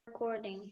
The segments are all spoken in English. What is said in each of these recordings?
Recording.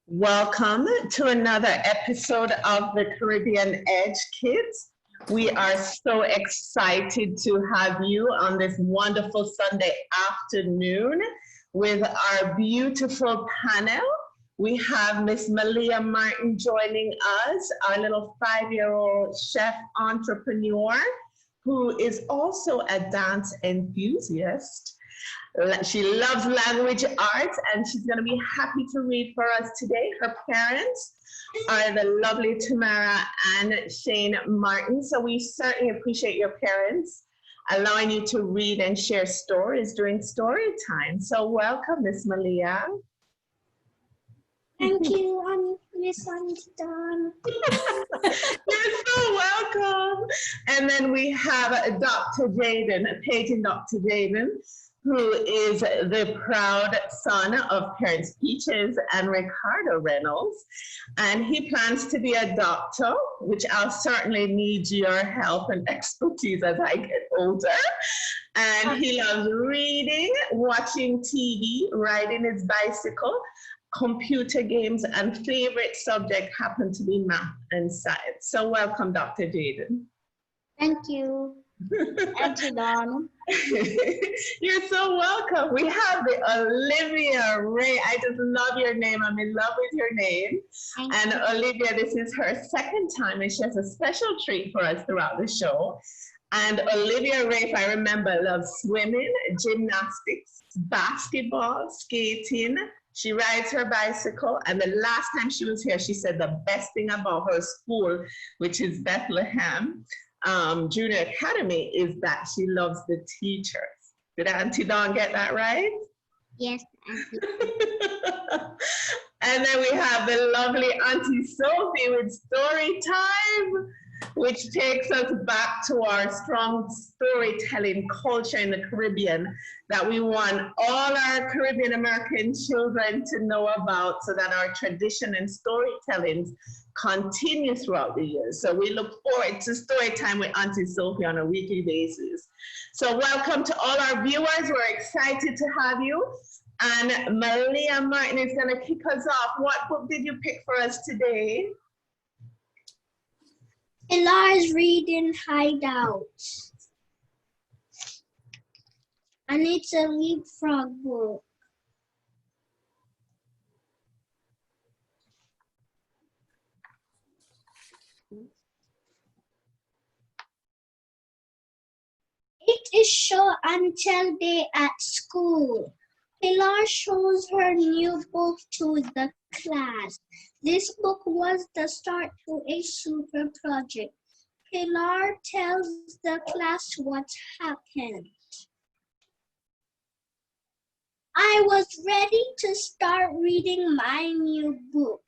Welcome to another episode of the Caribbean Edge, kids. We are so excited to have you on this wonderful Sunday afternoon with our beautiful panel. We have Miss Maliha Martin joining us, our little 5-year-old chef entrepreneur who is also a dance enthusiast. She loves language arts and she's going to be happy to read for us today. Her parents are the lovely Tamara and Shane Martin. So we certainly appreciate your parents allowing you to read and share stories during story time. So welcome, Miss Maliha. Thank you, Miss Aunty. You're so welcome. And then we have Dr. Jayden, paging Dr. Jayden, who is the proud son of parents Peaches and Ricardo Rennalls. And he plans to be a doctor, which I'll certainly need your help and expertise as I get older. And he loves reading, watching TV, riding his bicycle, computer games, and favorite subject happen to be math and science. So welcome, Dr. Jayden. Thank you, Auntie Dawn. You're so welcome. We have the Olivia-Rae. I just love your name. I'm in love with your name. And Olivia, this is her second time and she has a special treat for us throughout the show. And Olivia-Rae, if I remember, loves swimming, gymnastics, basketball, skating. She rides her bicycle. And the last time she was here, she said the best thing about her school, which is Bethlehem Junior Academy, is that she loves the teachers. Did Auntie Dawn get that right? Yes, Auntie. And then we have the lovely Auntie Sophie with story time, which takes us back to our strong storytelling culture in the Caribbean that we want all our Caribbean American children to know about so that our tradition and storytellings continue throughout the years. So we look forward to story time with Auntie Sophie on a weekly basis. So welcome to all our viewers. We're excited to have you. And Maliha Martin is going to kick us off. What book did you pick for us today? Pilar's Reading Hideout. And it's a leapfrog book. It is show and tell day at school. Pilar shows her new book to the class. This book was the start to a super project. Pilar tells the class what happened. I was ready to start reading my new book.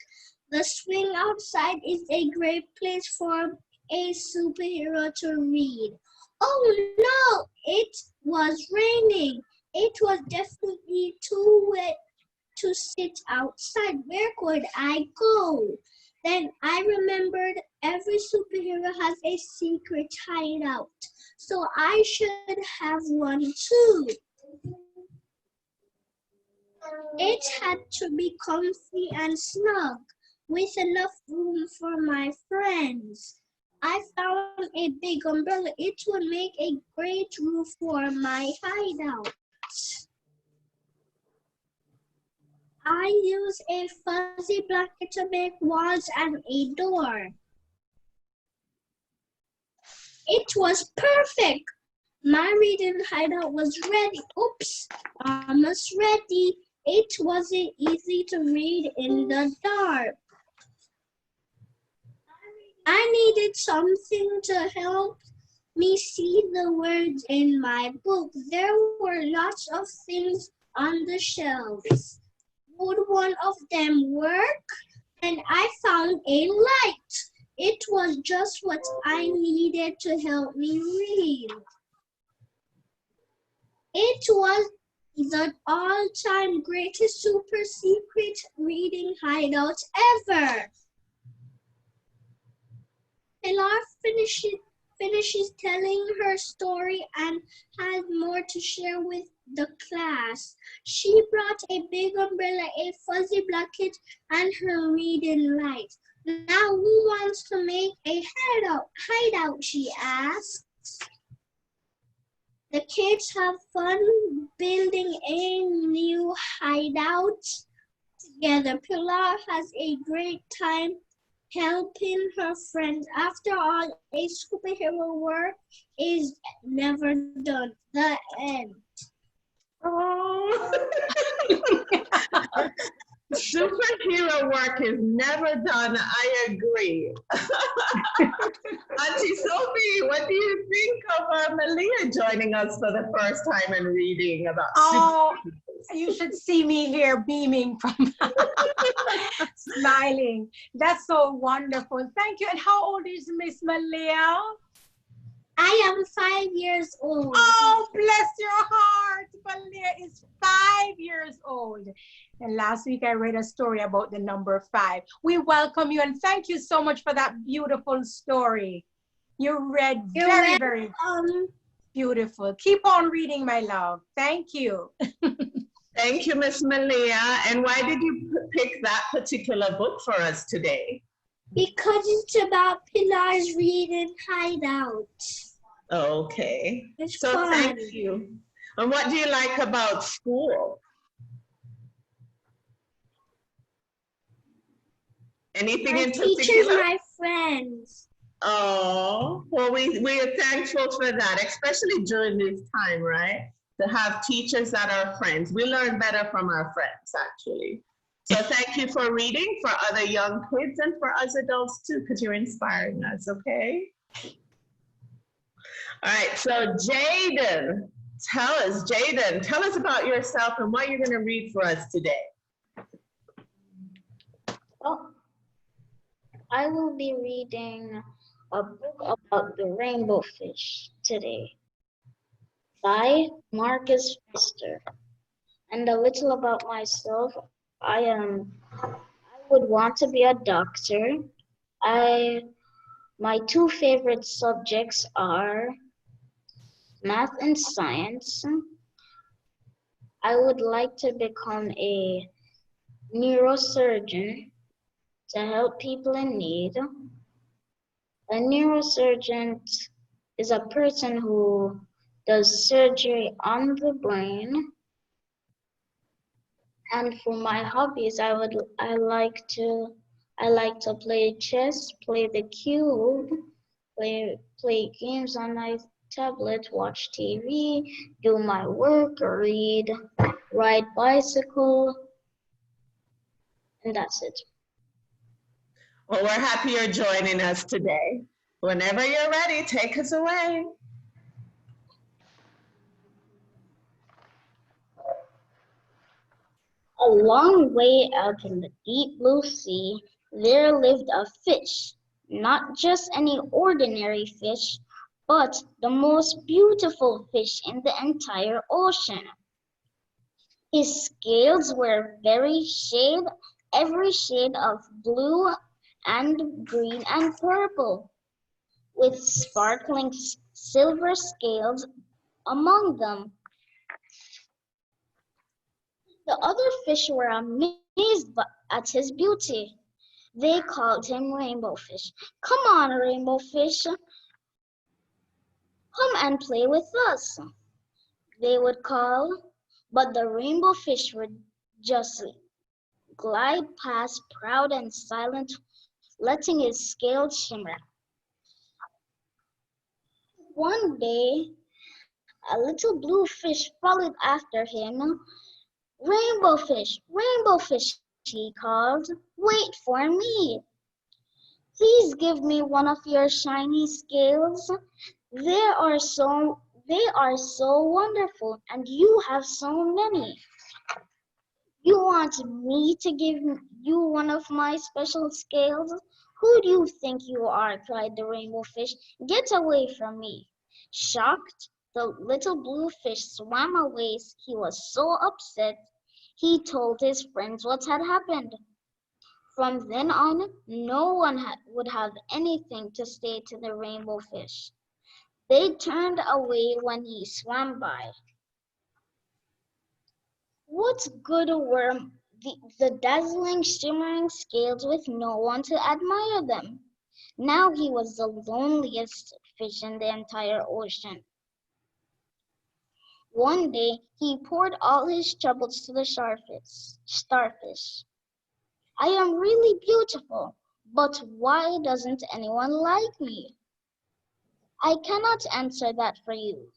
The swing outside is a great place for a superhero to read. Oh no, it was raining. It was definitely too wet to sit outside. Where could I go? Then I remembered every superhero has a secret hideout, so I should have one too. It had to be comfy and snug, with enough room for my friends. I found a big umbrella. It would make a great roof for my hideout. I used a fuzzy blanket to make walls and a door. It was perfect. My reading hideout was ready. Oops, almost ready. It wasn't easy to read in the dark. I needed something to help me see the words in my book. There were lots of things on the shelves. Would one of them work? And I found a light. It was just what I needed to help me read. It was the all-time greatest super secret reading hideout ever. Pilar finishes telling her story and had more to share with the class. She brought a big umbrella, a fuzzy blanket, and her reading light. Now who wants to make a hideout, she asked. The kids have fun building a new hideout together. Pilar has a great time helping her friends. After all, a superhero work is never done. The end. Oh. Superhero work is never done. I agree. Auntie Sophie, what do you think of Maliha joining us for the first time and reading about superheroes? You should see me here beaming from smiling. That's so wonderful. Thank you. And how old is Miss Maliha? I am 5 years old. Oh, bless your heart. Maliha is 5 years old. And last week I read a story about the number 5. We welcome you and thank you so much for that beautiful story. You read very beautiful. Keep on reading, my love. Thank you. Thank you, Miss Maliha. And why did you pick that particular book for us today? Because it's about Pilar's reading hideout. Okay. It's so fun. Thank you. And what do you like about school? Anything in particular? Teachers, my friends. Oh, well, we are thankful for that, especially during this time, right? To have teachers that are friends. We learn better from our friends, actually. So thank you for reading for other young kids and for us adults too, because you're inspiring us, okay? All right, so Jayden, tell us about yourself and what you're gonna read for us today. Well, I will be reading a book about the rainbow fish today by Marcus Pfister. And a little about myself. I would want to be a doctor. My two favorite subjects are math and science. I would like to become a neurosurgeon to help people in need. A neurosurgeon is a person who does surgery on the brain. And for my hobbies, I like to play chess, play the cube, play games on my tablet, watch TV, do my work, read, ride bicycle, and that's it. Well, we're happy you're joining us today. Whenever you're ready, take us away. A long way out in the deep blue sea, there lived a fish, not just any ordinary fish, but the most beautiful fish in the entire ocean. His scales were every shade of blue and green and purple, with sparkling silver scales among them. The other fish were amazed at his beauty. They called him Rainbow Fish. "Come on, Rainbow Fish, come and play with us," they would call. But the Rainbow Fish would just glide past, proud and silent, letting his scales shimmer. One day, a little blue fish followed after him. Rainbow fish, he called, wait for me. Please give me one of your shiny scales. They are so wonderful, and you have so many. You want me to give you one of my special scales? Who do you think you are? Cried the rainbow fish. Get away from me. Shocked, the little blue fish swam away. He was so upset. He told his friends what had happened. From then on, no one would have anything to say to the rainbow fish. They turned away when he swam by. What good were the dazzling, shimmering scales with no one to admire them? Now he was the loneliest fish in the entire ocean. One day, he poured all his troubles to the starfish. I am really beautiful, but why doesn't anyone like me? I cannot answer that for you,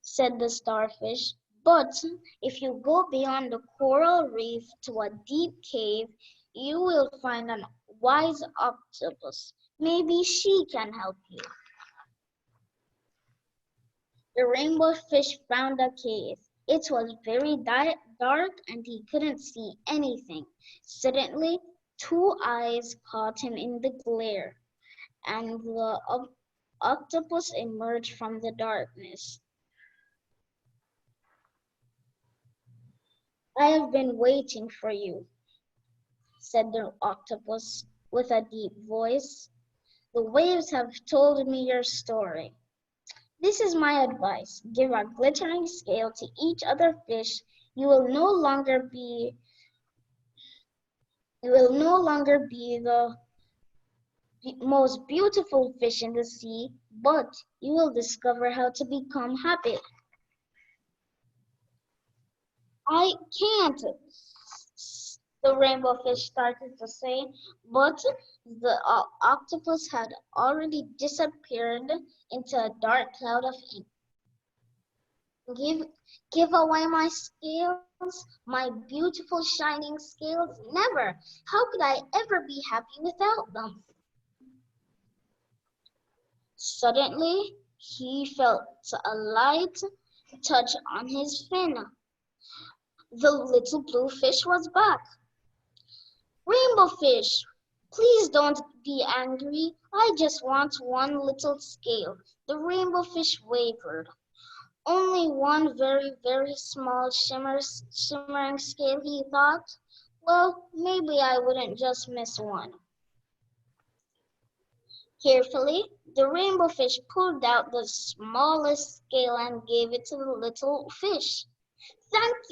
said the starfish. But if you go beyond the coral reef to a deep cave, you will find a wise octopus. Maybe she can help you. The rainbow fish found a cave. It was very dark and he couldn't see anything. Suddenly, two eyes caught him in the glare, and the octopus emerged from the darkness. I have been waiting for you, said the octopus with a deep voice. The waves have told me your story. This is my advice. Give a glittering scale to each other fish. You will no longer be the most beautiful fish in the sea, but you will discover how to become happy. I can't, the rainbow fish started to say, but the octopus had already disappeared into a dark cloud of ink. Give away my scales, my beautiful shining scales? Never! How could I ever be happy without them? Suddenly, he felt a light touch on his fin. The little blue fish was back. Rainbow fish, please don't be angry. I just want one little scale. The rainbow fish wavered. Only one very, very small shimmering scale, he thought. Well, maybe I wouldn't just miss one. Carefully, the rainbow fish pulled out the smallest scale and gave it to the little fish. Thank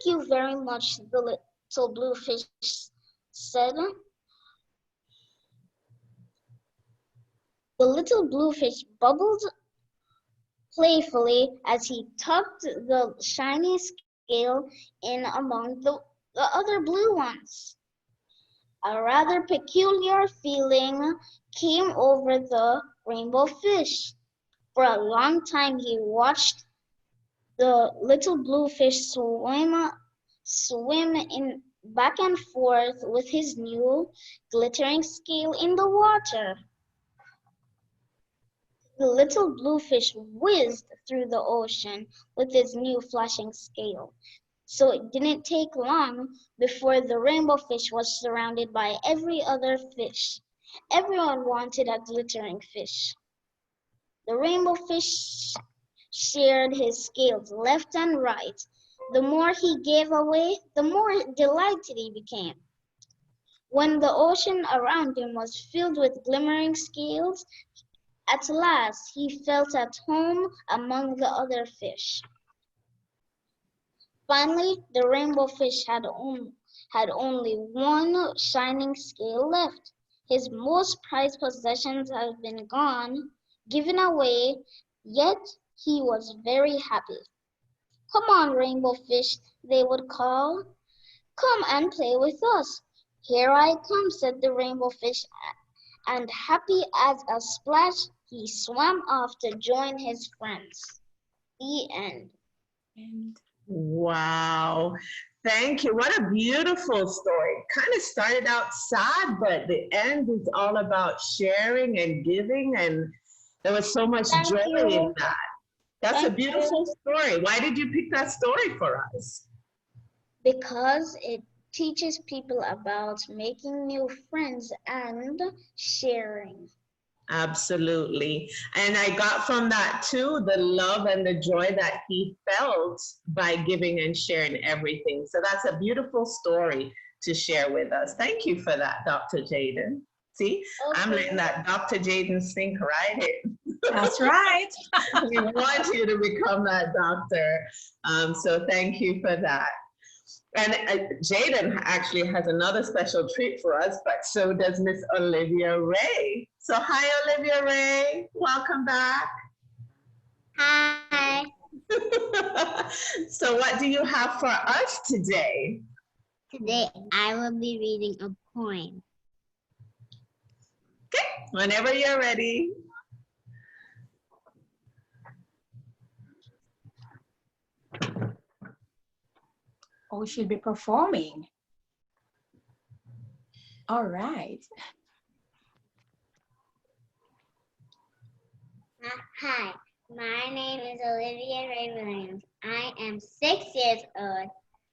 you very much, the little blue fish said. The little blue fish bubbled playfully as he tucked the shiny scale in among the other blue ones. A rather peculiar feeling came over the rainbow fish. For a long time he watched the little blue fish swim in back and forth with his new glittering scale in the water. The little blue fish whizzed through the ocean with his new flashing scale. So it didn't take long before the rainbow fish was surrounded by every other fish. Everyone wanted a glittering fish. The rainbow fish shared his scales left and right. The more he gave away, the more delighted he became. When the ocean around him was filled with glimmering scales, at last he felt at home among the other fish. Finally, the rainbow fish had only one shining scale left. His most prized possessions had been gone, given away, yet he was very happy. Come on, rainbow fish, they would call. Come and play with us. Here I come, said the rainbow fish, and happy as a splash, he swam off to join his friends. The end. And Wow. Thank you. What a beautiful story. Kind of started out sad, but the end is all about sharing and giving, and there was so much Thank joy you. in that. That's a Thank beautiful you. story. Why did you pick that story for us? Because it teaches people about making new friends and sharing. Absolutely. And I got from that too, the love and the joy that he felt by giving and sharing everything. So that's a beautiful story to share with us. Thank you for that, Dr. Jayden. See, I'm Okay. letting that Dr. Jayden sink right in. that's right. We want you to become that doctor. So thank you for that. And Jayden actually has another special treat for us, but so does Miss Olivia-Rae. So hi, Olivia-Rae. Welcome back. Hi. So what do you have for us today? Today I will be reading a poem. Okay, whenever you're ready. Oh, she'll be performing. All right. Hi, my name is Olivia-RaeWilliams. I am 6 years old.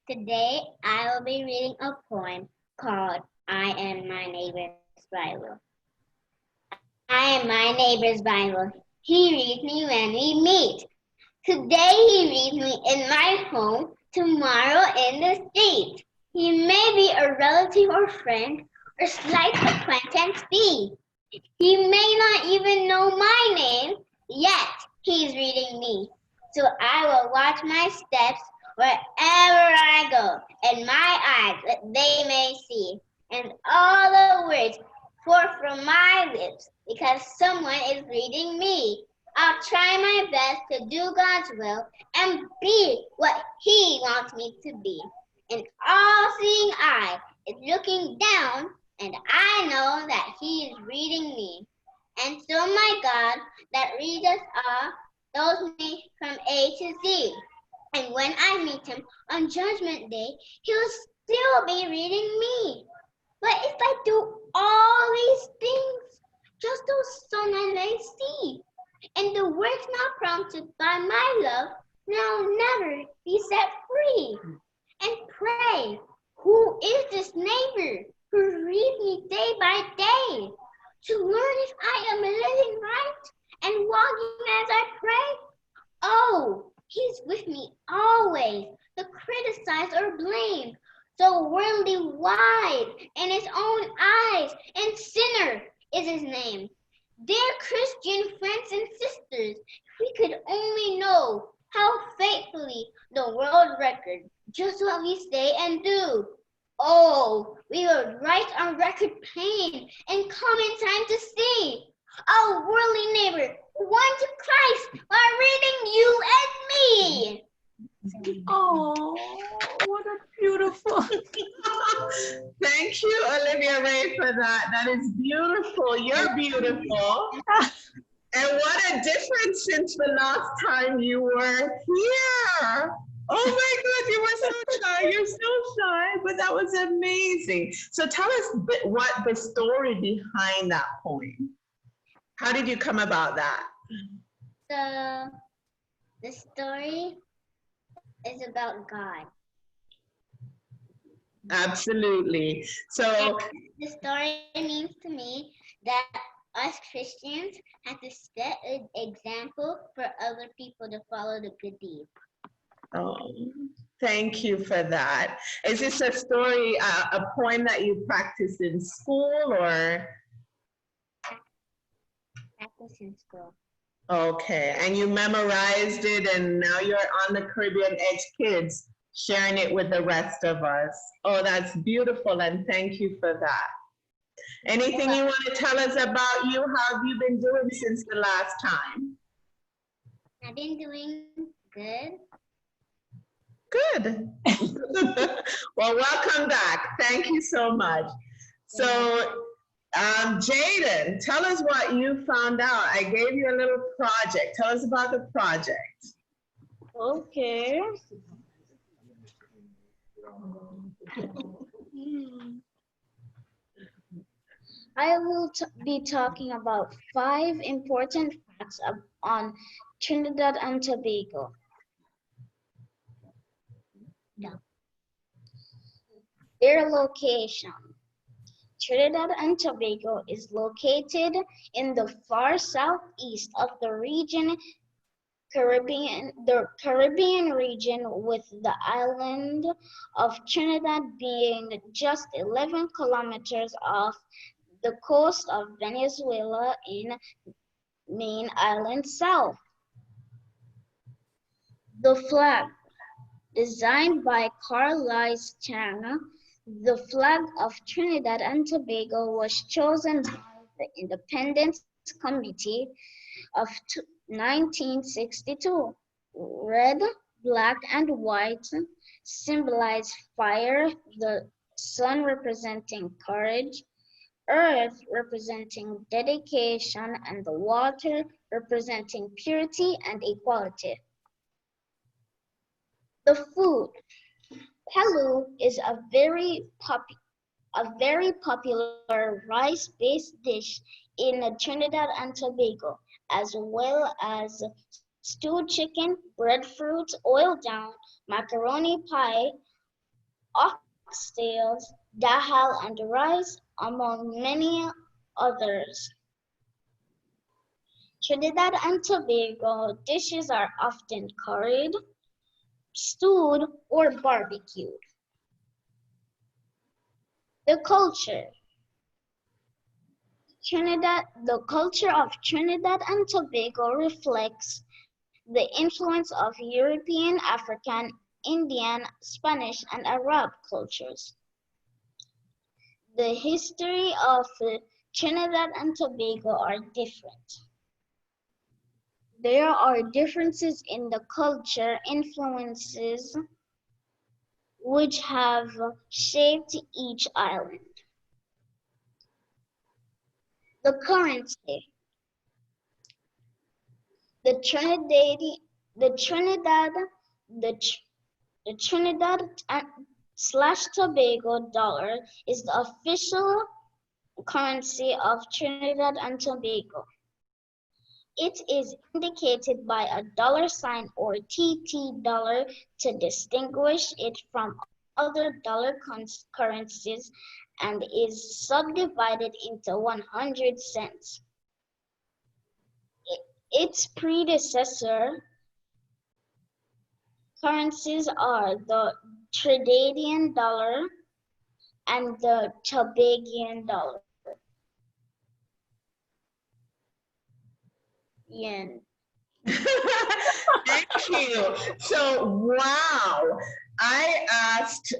Today I will be reading a poem called I Am My Neighbor's Bible. I am my neighbor's Bible. He reads me when we meet. Today he reads me in my home, tomorrow in the street. He may be a relative or friend or slight acquaintance be. He may not even know my name, yet he's reading me. So I will watch my steps wherever I go, and my eyes that they may see, and all the words pour from my lips, because someone is reading me. I'll try my best to do God's will and be what He wants me to be. An all-seeing eye is looking down, and I know that He is reading me. And so my God that reads us all knows me from A to Z. And when I meet Him on Judgment Day, He'll still be reading me. But if I do all these things, just those sun I may see, and the works not prompted by my love, will never be set free. And pray, who is this neighbor who reads me day by day, to learn if I am living right and walking as I pray? Oh, He's with me always, to criticize or blame, so worldly wide in His own eyes, and sinner is His name. Dear Christian friends and sisters, if we could only know how faithfully the world record just what we say and do. Oh, we would write on record pain and come in time to see our worldly neighbor who won to Christ while reading you and me. Oh, what a beautiful. Thank you, Olivia-Rae, for that. That is beautiful. You're beautiful. And what a difference since the last time you were here. Oh my God, you were so shy. You're so shy, but that was amazing. So tell us what the story behind that poem. How did you come about that? So the story is about God. Absolutely. So the story means to me that us Christians have to set an example for other people to follow the good deeds. oh, thank you for that. Is this a story, a poem that you practice in school or? Practice in school. Okay, and you memorized it and now you're on the Caribbean Edge Kids, sharing it with the rest of us. Oh, that's beautiful, and thank you for that. Anything you want to tell us about you? How have you been doing since the last time? I've been doing good. Good. Well, welcome back. Thank you so much. So, Jayden, tell us what you found out. I gave you a little project. Tell us about the project. Okay. I will be talking about 5 important facts on Trinidad and Tobago. Their location. Trinidad and Tobago is located in the far southeast of the Caribbean region, with the island of Trinidad being just 11 kilometers off the coast of Venezuela in main island south. The flag, designed by Carlisle Chang, the flag of Trinidad and Tobago was chosen by the Independence Committee of 1962. Red, black, and white symbolize fire, the sun representing courage, earth representing dedication, and the water representing purity and equality. The food. Palu is a very popular rice-based dish in Trinidad and Tobago, as well as stewed chicken, breadfruit, oiled down, macaroni pie, oxtails, dahal, and rice, among many others. Trinidad and Tobago dishes are often curried, stewed, or barbecued. The culture. The culture of Trinidad and Tobago reflects the influence of European, African, Indian, Spanish, and Arab cultures. The history of Trinidad and Tobago are different. There are differences in the culture influences which have shaped each island. The currency. The Trinidad / Tobago dollar is the official currency of Trinidad and Tobago. It is indicated by a dollar sign or TT dollar to distinguish it from other dollar currencies, and is subdivided into 100 cents. Its predecessor currencies are the Trinidadian dollar and the Tobagoan dollar. Yen. Thank you. So, wow. I asked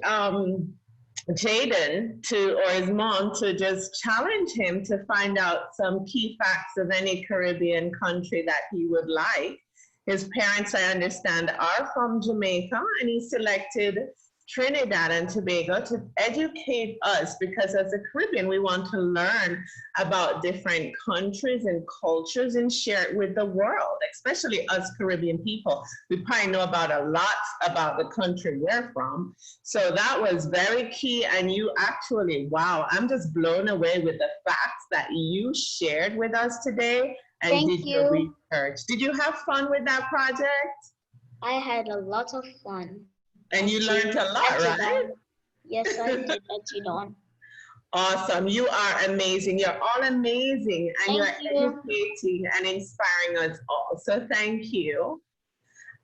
Jayden or his mom to just challenge him to find out some key facts of any Caribbean country that he would like. His parents, I understand, are from Jamaica, and he selected Trinidad and Tobago to educate us, because as a Caribbean, we want to learn about different countries and cultures and share it with the world, especially us Caribbean people. We probably know about a lot about the country we're from. So that was very key. And you actually, wow, I'm just blown away with the facts that you shared with us today and did your research. Did you have fun with that project? I had a lot of fun. And you learned a lot, right? Yes, I did, Jayden. Awesome. You are amazing. You're all amazing. And you're educating and inspiring us all. So thank you.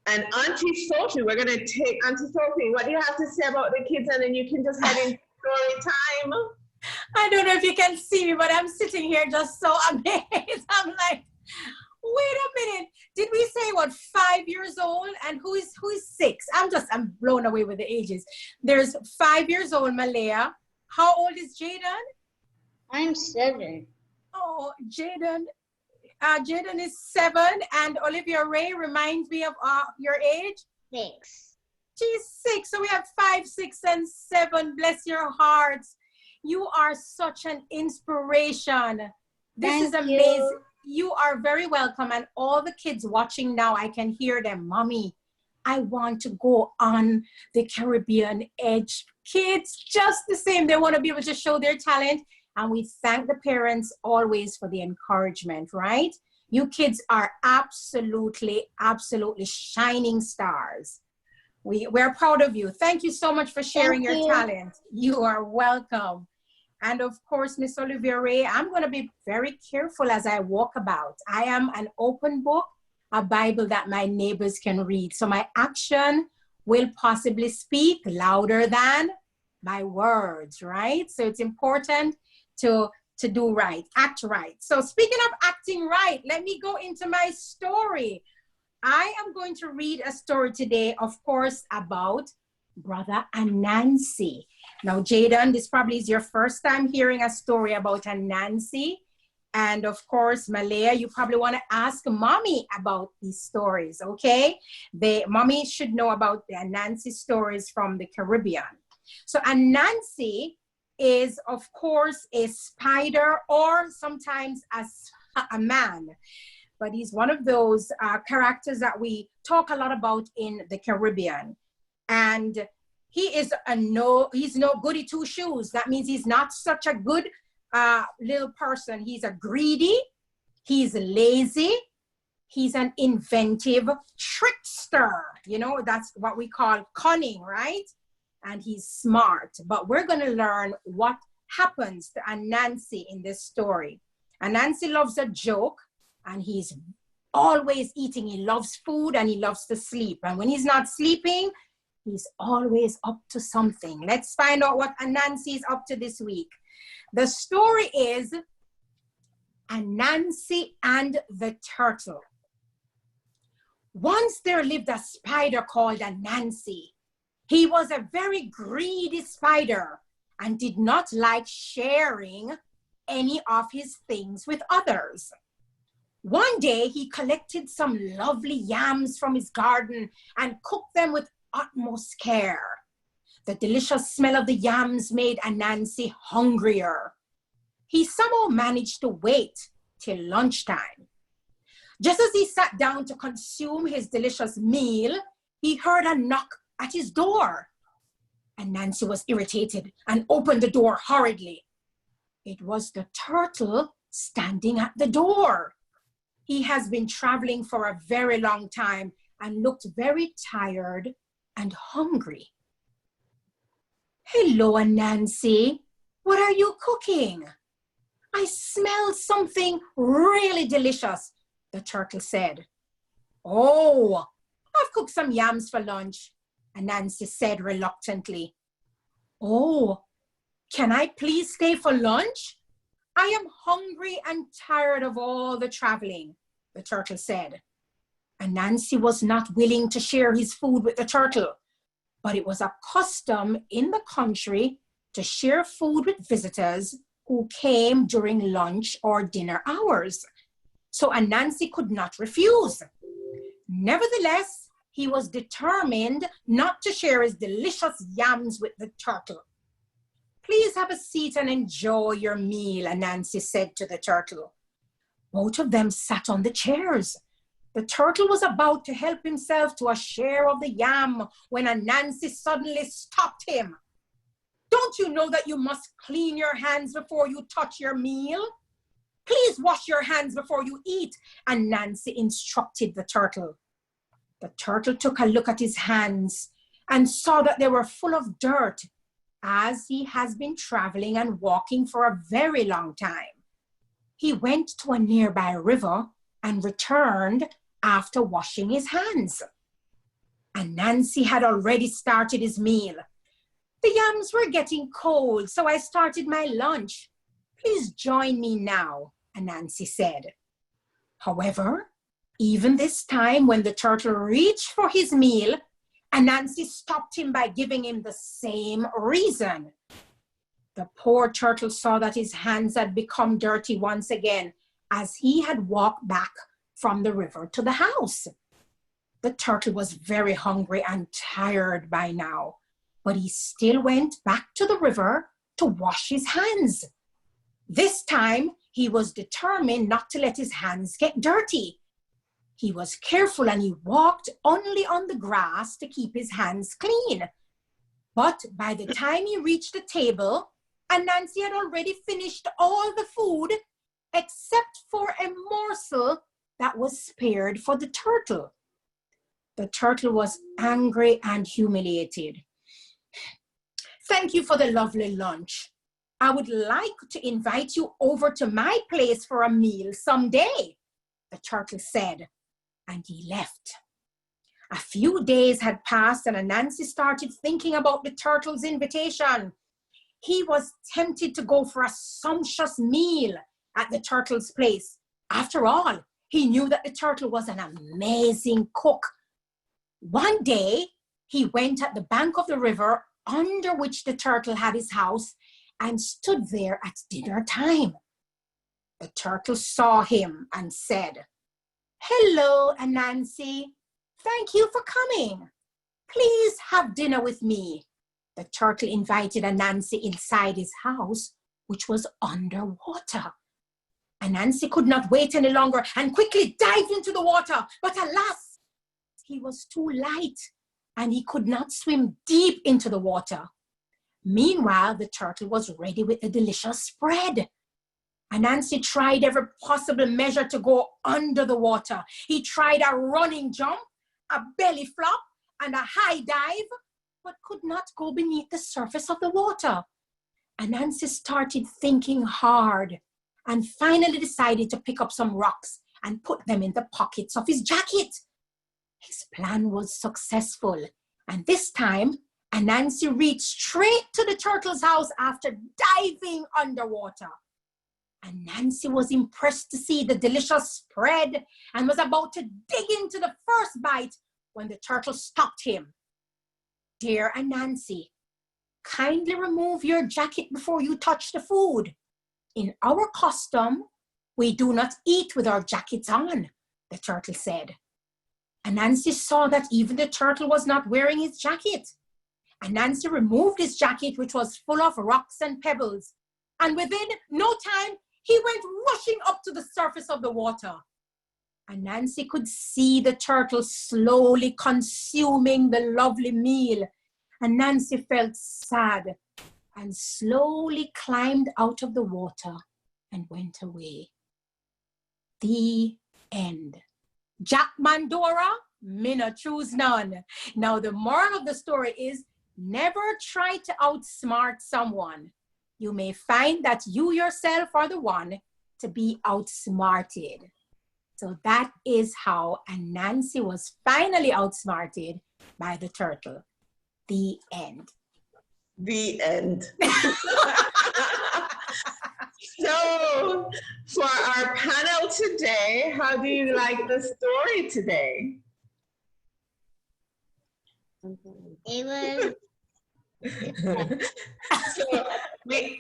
And Aunty Sophie, we're going to take Aunty Sophie. What do you have to say about the kids? And then you can just head into story time. I don't know if you can see me, but I'm sitting here just so amazed. I'm like, wait a minute. Did we say what, 5 years old? And who is 6? I'm blown away with the ages. There's 5 years old Maliha. How old is Jayden? I'm 7. Oh, Jayden. Jayden is 7, and Olivia-Rae reminds me of your age. 6. She's 6. So we have 5, 6, and 7. Bless your hearts. You are such an inspiration. This is amazing. You are very welcome. And all the kids watching now, I can hear them. Mommy, I want to go on the Caribbean Edge. Kids, just the same. They want to be able to show their talent. And we thank the parents always for the encouragement, right? You kids are absolutely, absolutely shining stars. We're proud of you. Thank you so much for sharing your talent. You are welcome. And of course, Miss Olivia-Rae, I'm going to be very careful as I walk about. I am an open book, a Bible that my neighbors can read. So my action will possibly speak louder than my words, right? So it's important to do right, act right. So speaking of acting right, let me go into my story. I am going to read a story today, of course, about Brother Anansi. Now, Jayden, this probably is your first time hearing a story about Anansi. And of course, Maliha, you probably want to ask Mommy about these stories, okay? Mommy should know about the Anansi stories from the Caribbean. So Anansi is, of course, a spider or sometimes a man. But he's one of those characters that we talk a lot about in the Caribbean. And he's no goody two shoes. That means he's not such a good little person. He's a greedy, he's lazy, he's an inventive trickster. You know, that's what we call cunning, right? And he's smart. But we're going to learn what happens to Anansi in this story. Anansi loves a joke. And he's always eating. He loves food and he loves to sleep. And when he's not sleeping, he's always up to something. Let's find out what Anansi is up to this week. The story is Anansi and the Turtle. Once there lived a spider called Anansi. He was a very greedy spider and did not like sharing any of his things with others. One day, he collected some lovely yams from his garden and cooked them with utmost care. The delicious smell of the yams made Anansi hungrier. He somehow managed to wait till lunchtime. Just as he sat down to consume his delicious meal, he heard a knock at his door. Anansi was irritated and opened the door hurriedly. It was the turtle standing at the door. He has been traveling for a very long time and looked very tired and hungry. Hello, Anansi. What are you cooking? I smell something really delicious, the turtle said. Oh, I've cooked some yams for lunch, Anansi said reluctantly. Oh, can I please stay for lunch? I am hungry and tired of all the traveling, the turtle said. Anansi was not willing to share his food with the turtle, but it was a custom in the country to share food with visitors who came during lunch or dinner hours. So Anansi could not refuse. Nevertheless, he was determined not to share his delicious yams with the turtle. Please have a seat and enjoy your meal, Anansi said to the turtle. Both of them sat on the chairs. The turtle was about to help himself to a share of the yam when Anansi suddenly stopped him. Don't you know that you must clean your hands before you touch your meal? Please wash your hands before you eat, Anansi instructed the turtle. The turtle took a look at his hands and saw that they were full of dirt, as he has been traveling and walking for a very long time. He went to a nearby river and returned after washing his hands. Anansi had already started his meal. The yams were getting cold, so I started my lunch. Please join me now, Anansi said. However, even this time when the turtle reached for his meal, Anansi stopped him by giving him the same reason. The poor turtle saw that his hands had become dirty once again as he had walked back from the river to the house. The turtle was very hungry and tired by now, but he still went back to the river to wash his hands. This time, he was determined not to let his hands get dirty. He was careful and he walked only on the grass to keep his hands clean. But by the time he reached the table, Anansi had already finished all the food except for a morsel that was spared for the turtle. The turtle was angry and humiliated. Thank you for the lovely lunch. I would like to invite you over to my place for a meal someday, the turtle said, and he left. A few days had passed and Anansi started thinking about the turtle's invitation. He was tempted to go for a sumptuous meal at the turtle's place. After all, he knew that the turtle was an amazing cook. One day, he went at the bank of the river under which the turtle had his house and stood there at dinner time. The turtle saw him and said, "Hello, Anansi. Thank you for coming. Please have dinner with me." The turtle invited Anansi inside his house, which was underwater. Anansi could not wait any longer and quickly dived into the water. But alas, he was too light and he could not swim deep into the water. Meanwhile, the turtle was ready with the delicious spread. Anansi tried every possible measure to go under the water. He tried a running jump, a belly flop, and a high dive, but could not go beneath the surface of the water. Anansi started thinking hard and finally decided to pick up some rocks and put them in the pockets of his jacket. His plan was successful, and this time, Anansi reached straight to the turtle's house after diving underwater. Anansi was impressed to see the delicious spread and was about to dig into the first bite when the turtle stopped him. "Dear Anansi, kindly remove your jacket before you touch the food. In our custom, we do not eat with our jackets on," the turtle said. Anansi saw that even the turtle was not wearing his jacket. Anansi removed his jacket, which was full of rocks and pebbles, and within no time, he went rushing up to the surface of the water. Anansi could see the turtle slowly consuming the lovely meal. Anansi felt sad and slowly climbed out of the water and went away. The end. Jack Mandora, me no choose none. Now the moral of the story is never try to outsmart someone. You may find that you yourself are the one to be outsmarted. So that is how Anansi was finally outsmarted by the turtle. The end. The end. So, for our panel today, how do you like the story today? It was So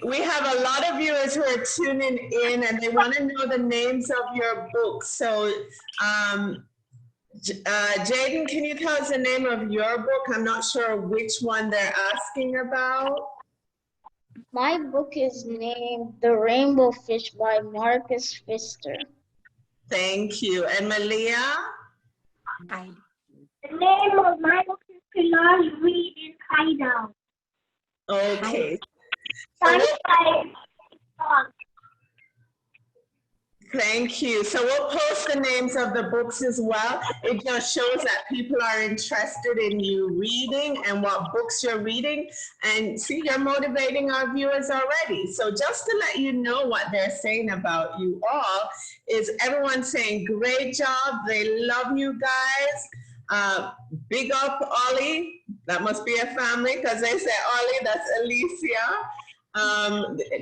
we have a lot of viewers who are tuning in and they want to know the names of your books. So Jayden, can you tell us the name of your book? I'm not sure which one they're asking about. My book is named The Rainbow Fish by Marcus Pfister. Thank you. And Maliha? Hi. the name of my book is Pilar's Read in Hideout. Okay. Thank you. So we'll post the names of the books as well. It just shows that people are interested in you reading and what books you're reading. And see, you're motivating our viewers already. So just to let you know what they're saying about you all is everyone saying great job. They love you guys. Big up Ollie. That must be a family because they say Ollie, that's Alicia.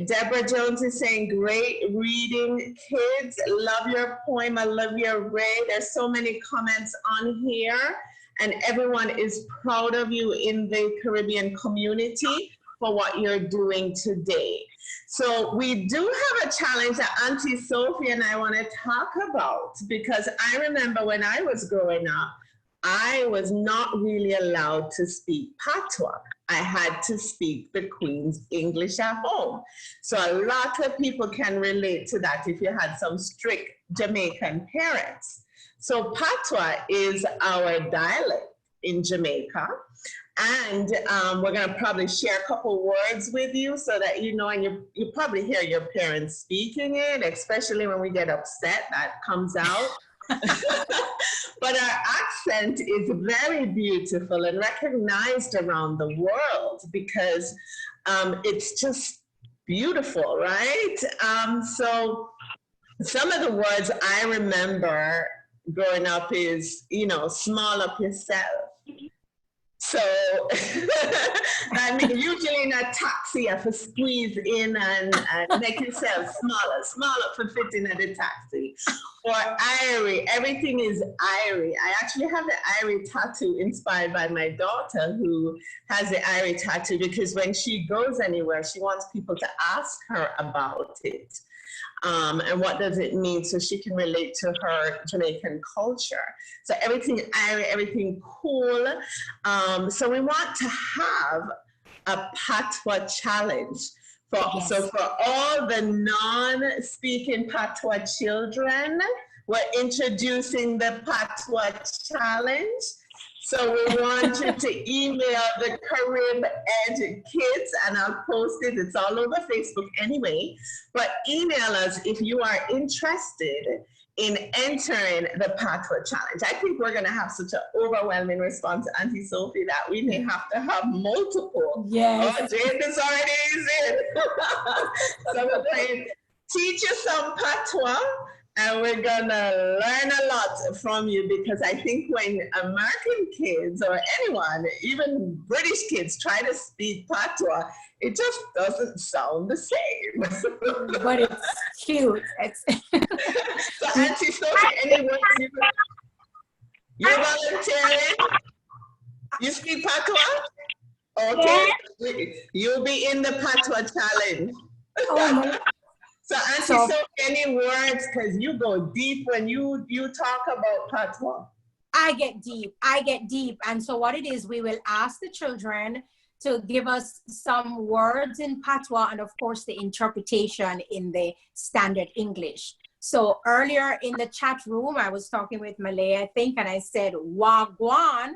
Deborah Jones is saying, great reading, kids. Love your poem, Olivia-Rae. There's so many comments on here, and everyone is proud of you in the Caribbean community for what you're doing today. So we do have a challenge that Auntie Sophie and I want to talk about, because I remember when I was growing up, I was not really allowed to speak Patois. I had to speak the Queen's English at home. So a lot of people can relate to that if you had some strict Jamaican parents. So Patois is our dialect in Jamaica. And we're going to probably share a couple words with you so that you know, and you probably hear your parents speaking it, especially when we get upset, that comes out. But our accent is very beautiful and recognized around the world because it's just beautiful, right? So some of the words I remember growing up is, you know, small up yourself. So, I mean, usually in a taxi, you have to squeeze in and make yourself smaller for fitting in the taxi. Or Irie, everything is Irie. I actually have the Irie tattoo inspired by my daughter who has the Irie tattoo because when she goes anywhere, she wants people to ask her about it. And what does it mean so she can relate to her Jamaican culture. So everything airy, everything cool. So we want to have a Patois challenge. So for all the non-speaking Patois children, we're introducing the Patois challenge. So we want you to email the Carib Edge Kids, and I'll post it. It's all over Facebook anyway. But email us if you are interested in entering the Patois Challenge. I think we're going to have such an overwhelming response, Auntie Sophie, that we may have to have multiple. Yes. Oh, Jayden's already in. So we're going to teach you some Patois. And we're gonna learn a lot from you because I think when American kids or anyone, even British kids, try to speak Patois, it just doesn't sound the same. But it's cute. So Auntie Sophie, any words you're volunteering? You speak Patois? Okay, you'll be in the Patois challenge. Oh my. So Auntie Sophie, any words, because you go deep when you talk about Patois. I get deep. And so what it is, we will ask the children to give us some words in Patois and of course the interpretation in the standard English. So earlier in the chat room, I was talking with Maliha, I think, and I said wagwan,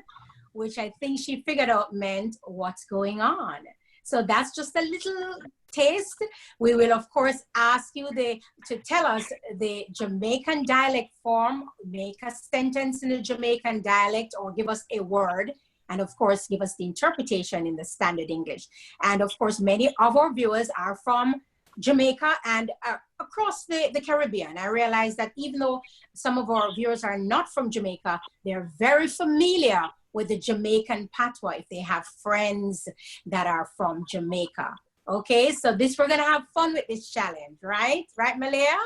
which I think she figured out meant what's going on. So that's just a little taste. We will, of course, ask you to tell us the Jamaican dialect form, make a sentence in the Jamaican dialect or give us a word, and of course, give us the interpretation in the standard English. And of course, many of our viewers are from Jamaica and across the Caribbean. I realize that even though some of our viewers are not from Jamaica, they're very familiar with the Jamaican Patois if they have friends that are from Jamaica. Okay, so we're gonna have fun with this challenge, right? Right, Maliha?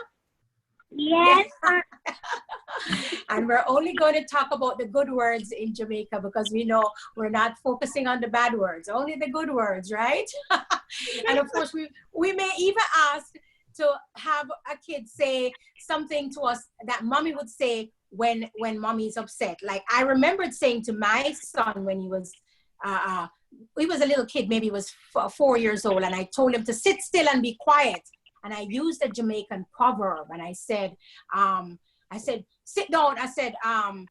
Yes. And we're only going to talk about the good words in Jamaica because we know we're not focusing on the bad words, only the good words, right? And of course, we may even ask to have a kid say something to us that mommy would say when mommy's upset. Like I remembered saying to my son when he was a little kid, maybe he was 4 years old, and I told him to sit still and be quiet. And I used a Jamaican proverb, and I said, sit down. I said, I'm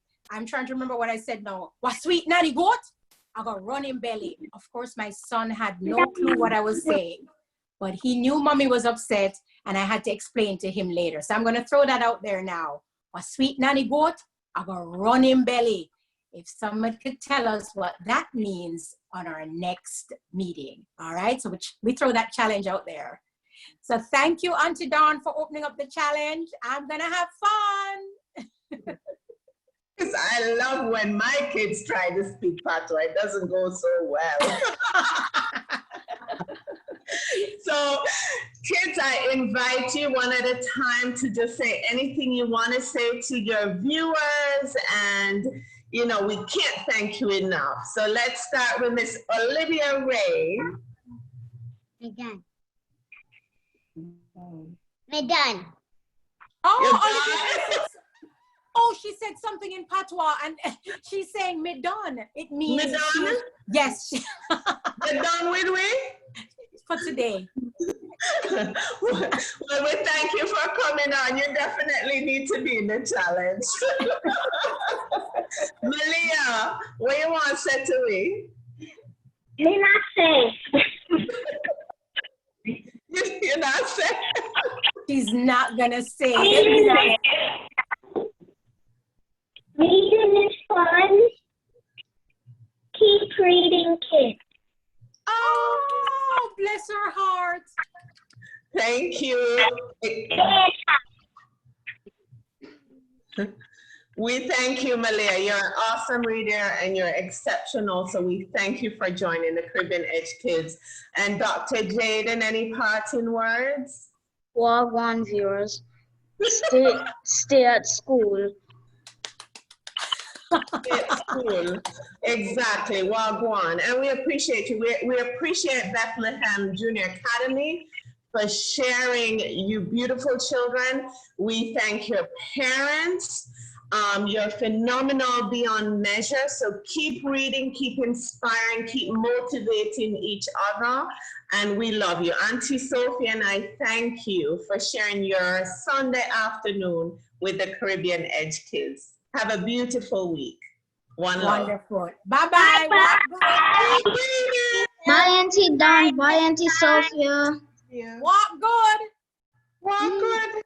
trying to remember what I said now. What sweet nanny goat? I got running belly. Of course, my son had no clue what I was saying, but he knew mommy was upset, and I had to explain to him later. So I'm going to throw that out there now. What sweet nanny goat? I got running belly. If someone could tell us what that means on our next meeting. All right, so we throw that challenge out there. So thank you, Auntie Dawn, for opening up the challenge. I'm gonna have fun. Because I love when my kids try to speak Patois. It doesn't go so well. So kids, I invite you one at a time to just say anything you want to say to your viewers, and you know, we can't thank you enough. So let's start with Miss Olivia-Rae. We're done. We're done. Oh, Oh, she said something in patois, and she's saying "me done." It means Madonna? yes. You're done with we? For today. Well, we thank you for coming on. You definitely need to be in the challenge. Maliha, what you want to say to me? Me not say. You're not saying? She's not gonna say. Reading is fun. Keep reading, kids. Oh, bless her heart. Thank you. We thank you, Maliha. You're an awesome reader and you're exceptional. So we thank you for joining the Caribbean Edge Kids. And Dr. Jayden, any parting words? Wagwan viewers, stay at school. At school. Exactly, Wagwan. And we appreciate you. We appreciate Bethlehem Junior Academy for sharing you beautiful children. We thank your parents. You're phenomenal beyond measure. So keep reading, keep inspiring, keep motivating each other. And we love you. Auntie Sophie and I thank you for sharing your Sunday afternoon with the Caribbean Edge Kids. Have a beautiful week. One love. Wonderful. Bye-bye. Bye, Auntie Dawn. Bye, Auntie Sophia. Walk good. Walk good.